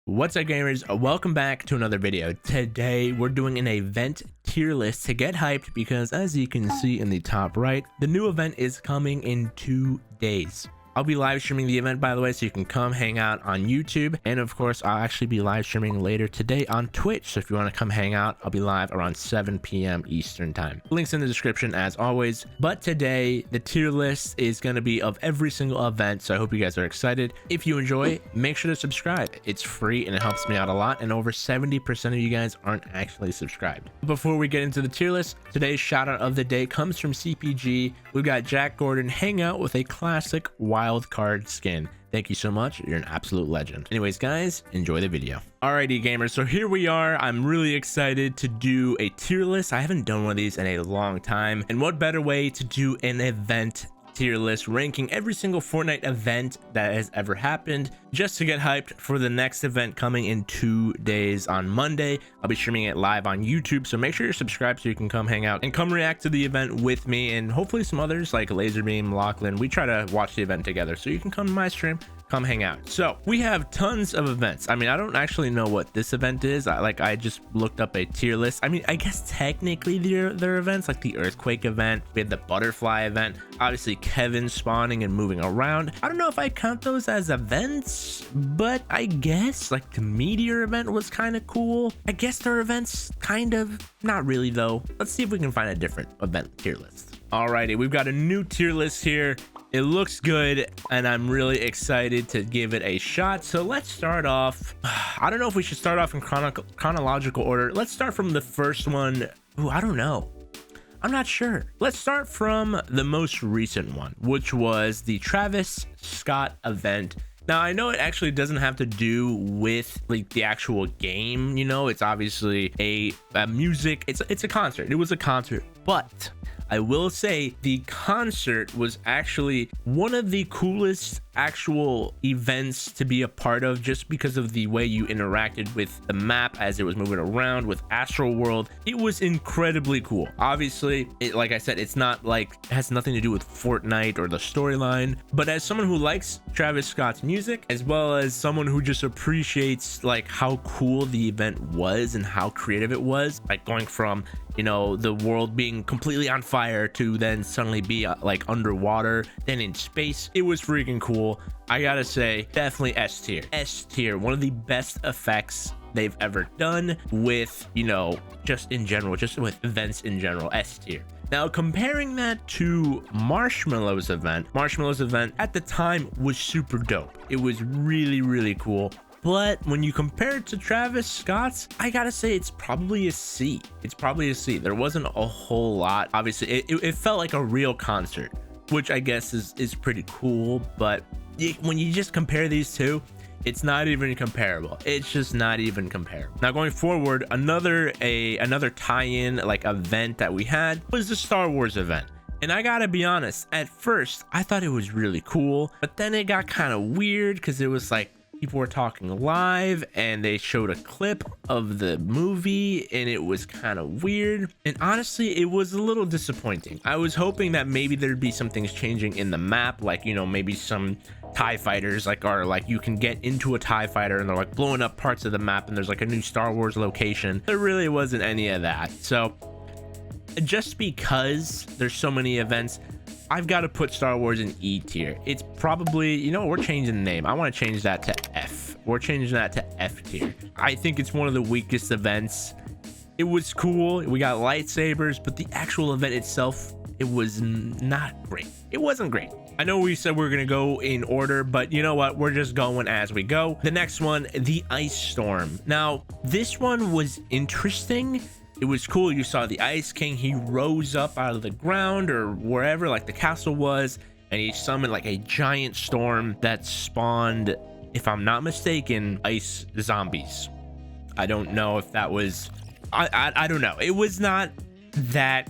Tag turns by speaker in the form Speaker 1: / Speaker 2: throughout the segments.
Speaker 1: What's up, gamers? Welcome back to another video. Today we're doing an event tier list to get hyped because, as you can see in the top right, the new event is coming in 2 days. I'll be live streaming the event, by the way, so you can come hang out on YouTube, and of course I'll actually be live streaming later today on Twitch, so if you want to come hang out, I'll be live around 7 p.m. Eastern time. Links in the description as always. But today the tier list is going to be of every single event, so I hope you guys are excited. If you enjoy, make sure to subscribe. It's free and it helps me out a lot, and over 70% of you guys aren't actually subscribed. Before we get into the tier list, today's shout out of the day comes from CPG. We've got Jack Gordon hang out with a classic wild card skin. Thank you so much. You're an absolute legend. Anyways, guys, enjoy the video. Alrighty, gamers, so here we are. I'm really excited to do a tier list. I haven't done one of these in a long time, and what better way to do an event tier list ranking every single Fortnite event that has ever happened, just to get hyped for the next event coming in 2 days on Monday. I'll be streaming it live on YouTube, so make sure you're subscribed so you can come hang out and come react to the event with me and hopefully some others like Laserbeam, Lachlan. We try to watch the event together, so you can come to my stream, come hang out. So we have tons of events. I mean, I don't actually know what this event is. I just looked up a tier list. I mean, I guess technically they're events, like the earthquake event. We had the butterfly event, obviously Kevin spawning and moving around. I don't know if I count those as events, but I guess like the meteor event was kind of cool. I guess they're events, kind of. Not really though. Let's see if we can find a different event tier list. Alrighty, we've got a new tier list here. It looks good and I'm really excited to give it a shot. So let's start off. I don't know if we should start off in chronological order. Let's start from the first one. Ooh, I don't know. I'm not sure. Let's start from the most recent one, which was the Travis Scott event. Now, I know it actually doesn't have to do with like the actual game, you know, it's obviously a music, it's a concert. It was a concert, but I will say the concert was actually one of the coolest actual events to be a part of, just because of the way you interacted with the map as it was moving around with Astro World. It was incredibly cool. Obviously, like I said, it's not like, it has nothing to do with Fortnite or the storyline, but as someone who likes Travis Scott's music, as well as someone who just appreciates like how cool the event was and how creative it was, like going from, you know, the world being completely on fire to then suddenly be like underwater, then in space. It was freaking cool. I gotta say, definitely S tier. S tier, one of the best effects they've ever done with, you know, just in general, just with events in general. S tier. Now, comparing that to Marshmallow's event at the time was super dope. It was really, really cool. But when you compare it to Travis Scott's, I gotta say it's probably a C. It's probably a C. There wasn't a whole lot. Obviously, it felt like a real concert, which I guess is pretty cool. But when you just compare these two, it's not even comparable. It's just not even comparable. Now, going forward, another tie-in like event that we had was the Star Wars event. And I gotta be honest, at first I thought it was really cool, but then it got kind of weird because it was like people were talking live and they showed a clip of the movie and it was kind of weird, and honestly it was a little disappointing. I was hoping that maybe there'd be some things changing in the map, like, you know, maybe some TIE fighters like are like you can get into a TIE fighter and they're like blowing up parts of the map and there's like a new Star Wars location. There really wasn't any of that. So just because there's so many events, I've got to put Star Wars in E tier. It's probably, you know, we're changing the name. I want to change that to F. We're changing that to F tier. I think it's one of the weakest events. It was cool. We got lightsabers, but the actual event itself, it was not great. It wasn't great. I know we said we were going to go in order, but you know what? We're just going as we go. The next one, the Ice Storm. Now, this one was interesting. It was cool. You saw the Ice King. He rose up out of the ground or wherever like the castle was, and he summoned like a giant storm that spawned, if I'm not mistaken, ice zombies. I don't know if that was, I don't know. It was not that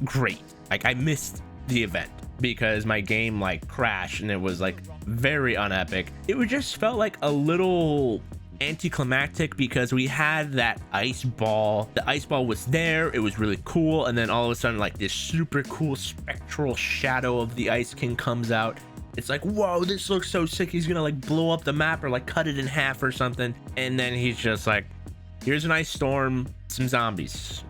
Speaker 1: great. Like, I missed the event because my game like crashed and it was like very unepic. It just felt like a little anticlimactic because we had that ice ball. The ice ball was there, it was really cool, and then all of a sudden like this super cool spectral shadow of the Ice King comes out It's like, whoa, this looks so sick. He's gonna like blow up the map or like cut it in half or something. And then he's just like, here's an ice storm, some zombies,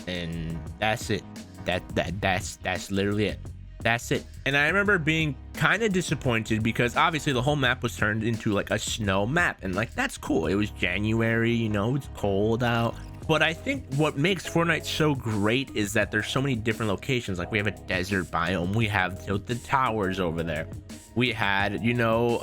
Speaker 1: and that's it. That's literally it. That's it. And I remember being kind of disappointed because obviously the whole map was turned into like a snow map, and like that's cool. It was January, you know, it's cold out. But I think what makes Fortnite so great is that there's so many different locations. Like we have a desert biome, we have the towers over there, we had, you know,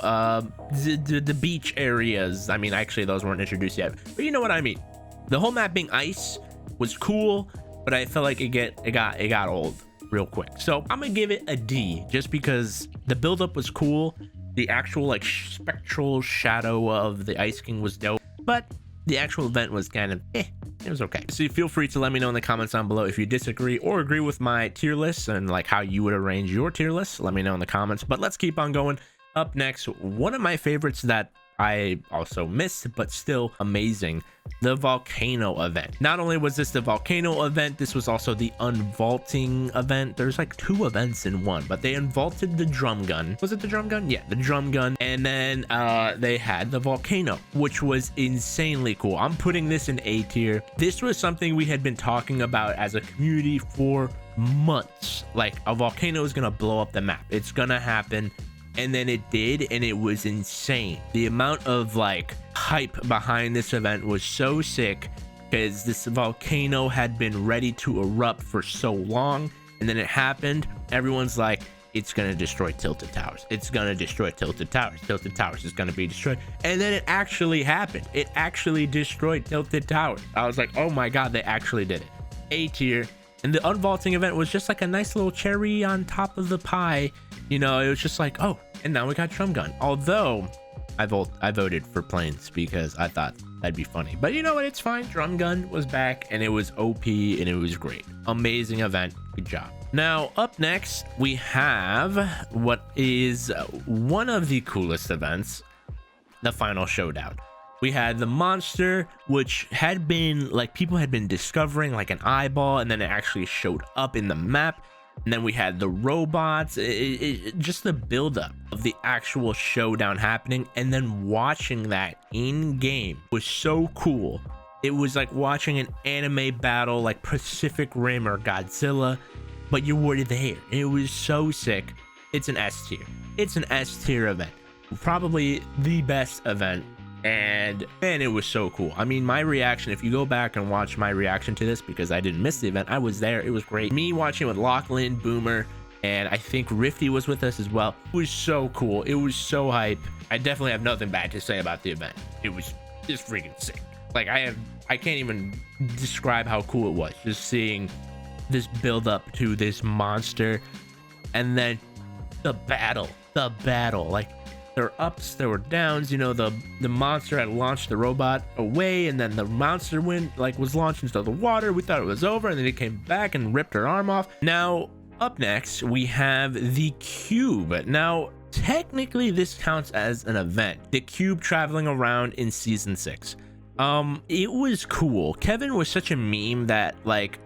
Speaker 1: the beach areas. I mean, actually those weren't introduced yet, but you know what I mean. The whole map being ice was cool, but I felt like it got old real quick. So I'm gonna give it a D just because the buildup was cool. The actual like spectral shadow of the Ice King was dope, but the actual event was kind of it was okay. So feel free to let me know in the comments down below if you disagree or agree with my tier list and like how you would arrange your tier list. Let me know in the comments, but let's keep on going. Up next, one of my favorites that I also missed, but still amazing, the Volcano Event. Not only was this the Volcano Event, this was also the Unvaulting Event. There's like 2 events in one, but they unvaulted the drum gun. Was it the drum gun? Yeah, the drum gun. And then they had the volcano, which was insanely cool. I'm putting this in A tier. This was something we had been talking about as a community for months. Like, a volcano is gonna blow up the map. It's gonna happen. And then it did, and it was insane. The amount of like hype behind this event was so sick because this volcano had been ready to erupt for so long, and then it happened. Everyone's like, it's gonna destroy Tilted Towers. It's gonna destroy Tilted Towers. Tilted Towers is gonna be destroyed. And then it actually happened. It actually destroyed Tilted Towers. I was like, oh my god, they actually did it. A tier. And the Unvaulting Event was just like a nice little cherry on top of the pie. You know, it was just like, oh, and now we got drum gun. Although I voted for planes because I thought that'd be funny. But you know what? It's fine. Drum gun was back, and it was OP, and it was great. Amazing event. Good job. Now, up next, we have what is one of the coolest events, the final Showdown. We had the monster, which had been like people had been discovering like an eyeball, and then it actually showed up in the map. And then we had the robots, just the buildup of the actual showdown happening, and then watching that in game was so cool. It was like watching an anime battle like Pacific Rim or Godzilla, but you were there. It was so sick. It's an S tier. It's an S tier event. Probably the best event. And man, it was so cool. I mean, my reaction, if you go back and watch my reaction to this, because I didn't miss the event, I was there. It was great. Me watching with Lachlan, Boomer, and I think Rifty was with us as well. It was so cool. It was so hype. I definitely have nothing bad to say about the event. It was just freaking sick. Like I can't even describe how cool it was, just seeing this build up to this monster, and then the battle, like, there were ups, there were downs. You know, the monster had launched the robot away, and then the monster was launched into the water. We thought it was over, and then it came back and ripped her arm off. Now, up next, we have the cube. Now, technically, this counts as an event. The cube traveling around in season 6. It was cool. Kevin was such a meme that like,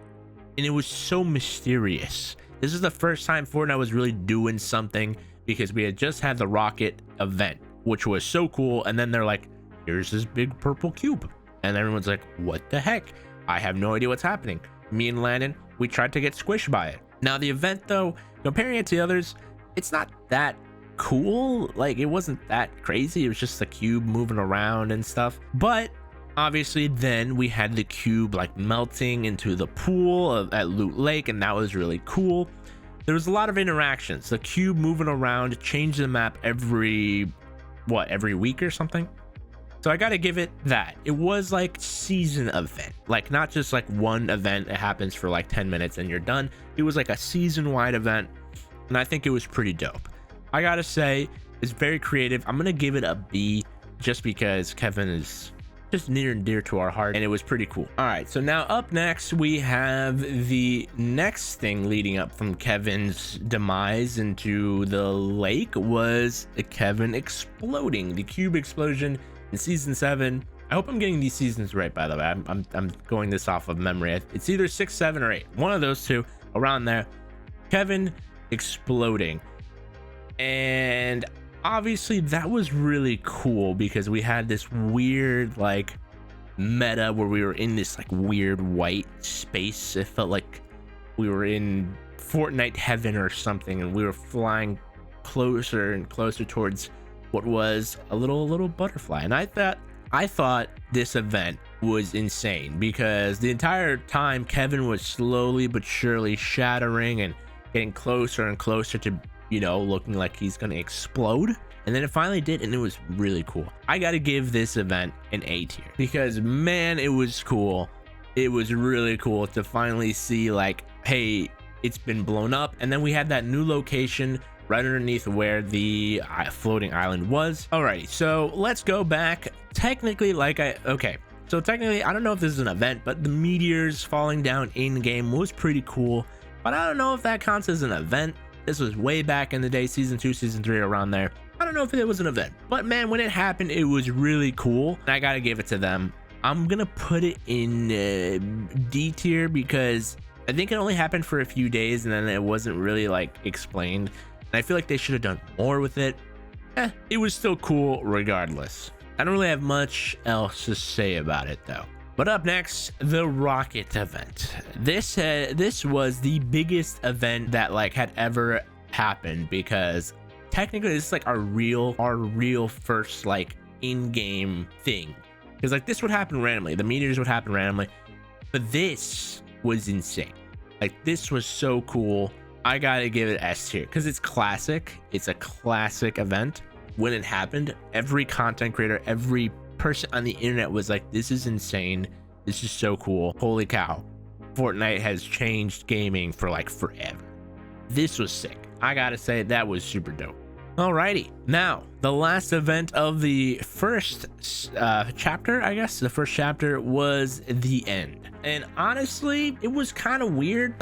Speaker 1: and it was so mysterious. This is the first time Fortnite was really doing something, because we had just had the rocket event, which was so cool, and then they're like, here's this big purple cube, and everyone's like, what the heck? I have no idea what's happening. Me and Landon, we tried to get squished by it. Now the event though, comparing it to the others, it's not that cool. Like, it wasn't that crazy. It was just the cube moving around and stuff. But obviously then we had the cube like melting into the pool at Loot Lake, and that was really cool. There was a lot of interactions. The cube moving around, changed the map every week or something. So I gotta give it that. It was like season event, like not just like one event that happens for like 10 minutes and you're done. It was like a season wide event, and I think it was pretty dope. I gotta say, it's very creative. I'm gonna give it a B just because Kevin is just near and dear to our heart, and it was pretty cool. All right, so now up next we have the next thing leading up from Kevin's demise into the lake was Kevin exploding, the cube explosion in season 7. I hope I'm getting these seasons right, by the way. I'm going this off of memory. It's either 6, 7, or 8, one of those two, around there. Kevin exploding. And obviously that was really cool because we had this weird like meta where we were in this like weird white space. It felt like we were in Fortnite heaven or something, and we were flying closer and closer towards what was a little butterfly. And I thought this event was insane because the entire time Kevin was slowly but surely shattering and getting closer and closer to, you know, looking like he's gonna explode. And then it finally did, and it was really cool. I gotta give this event an A tier because, man, it was cool. It was really cool to finally see like, hey, it's been blown up. And then we had that new location right underneath where the floating island was. Alrighty, so let's go back. Technically, technically, I don't know if this is an event, but the meteors falling down in game was pretty cool. But I don't know if that counts as an event. This was way back in the day, season 2, season 3, around there. I don't know if it was an event, but man, when it happened, it was really cool. And I gotta give it to them. I'm gonna put it in D tier because I think it only happened for a few days and then it wasn't really like explained. And I feel like they should have done more with it. It was still cool regardless. I don't really have much else to say about it though. But up next, the rocket event. This was the biggest event that like had ever happened because technically this is like our real first like in-game thing. Because like this would happen randomly, the meteors would happen randomly, but this was insane. Like this was so cool. I gotta give it S tier because it's classic. It's a classic event. When it happened, every content creator, every person on the internet was like, this is insane. This is so cool. Holy cow. Fortnite has changed gaming for like forever. This was sick. I gotta say that was super dope. Alrighty, now the last event of the first chapter, I guess the first chapter was the end. And honestly, it was kind of weird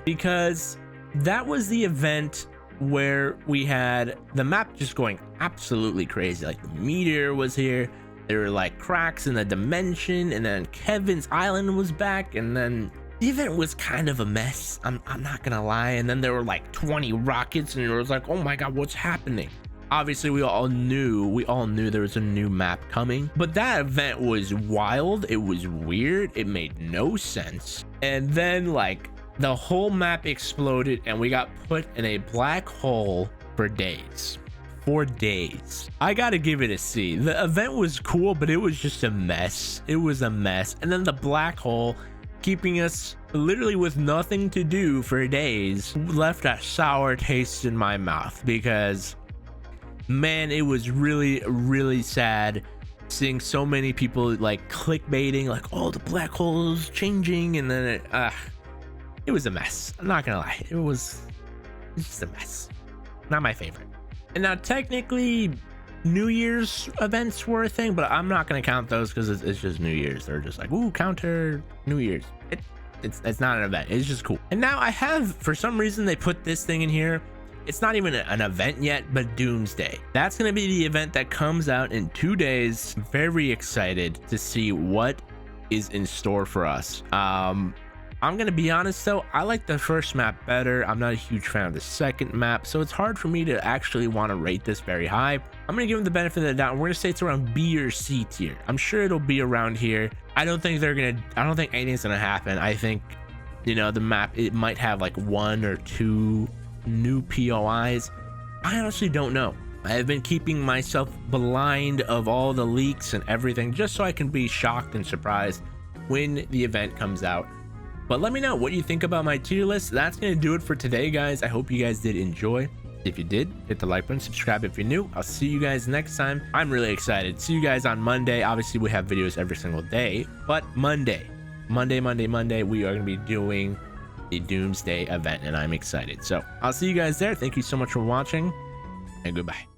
Speaker 1: because that was the event where we had the map just going absolutely crazy. Like the meteor was here, there were like cracks in the dimension, and then Kevin's island was back, and then the event was kind of a mess. I'm not gonna lie. And then there were like 20 rockets, and it was like, oh my god, what's happening? Obviously, we all knew there was a new map coming, but that event was wild. It was weird. It made no sense. And then like the whole map exploded, and we got put in a black hole for days. 4 days. I gotta give it a C. The event was cool, but it was just a mess. It was a mess. And then the black hole, keeping us literally with nothing to do for days, left a sour taste in my mouth because, man, it was really sad seeing so many people like clickbaiting, like, oh, the black hole is changing, and then it was a mess. I'm not gonna lie, it's just a mess. Not my favorite. And now technically New Year's events were a thing, but I'm not gonna count those because it's just New Year's. They're just like, ooh, counter New Year's. It's not an event. It's just cool. And now I have, for some reason, they put this thing in here. It's not even an event yet, but Doomsday. That's gonna be the event that comes out in 2 days. Very excited to see what is in store for us. I'm gonna be honest though, I like the first map better. I'm not a huge fan of the second map, so it's hard for me to actually want to rate this very high. I'm gonna give them the benefit of the doubt. We're gonna say it's around B or C tier. I'm sure it'll be around here. I don't think anything's gonna happen. I think, you know, the map, it might have like 1 or 2 new POIs. I honestly don't know. I have been keeping myself blind of all the leaks and everything just so I can be shocked and surprised when the event comes out. But let me know what you think about my tier list. That's gonna do it for today, guys. I hope you guys did enjoy. If you did, hit the like button, subscribe if you're new. I'll see you guys next time. I'm really excited. See you guys on Monday. Obviously, we have videos every single day, but Monday, we are gonna be doing the Doomsday event, and I'm excited. So I'll see you guys there. Thank you so much for watching, and goodbye.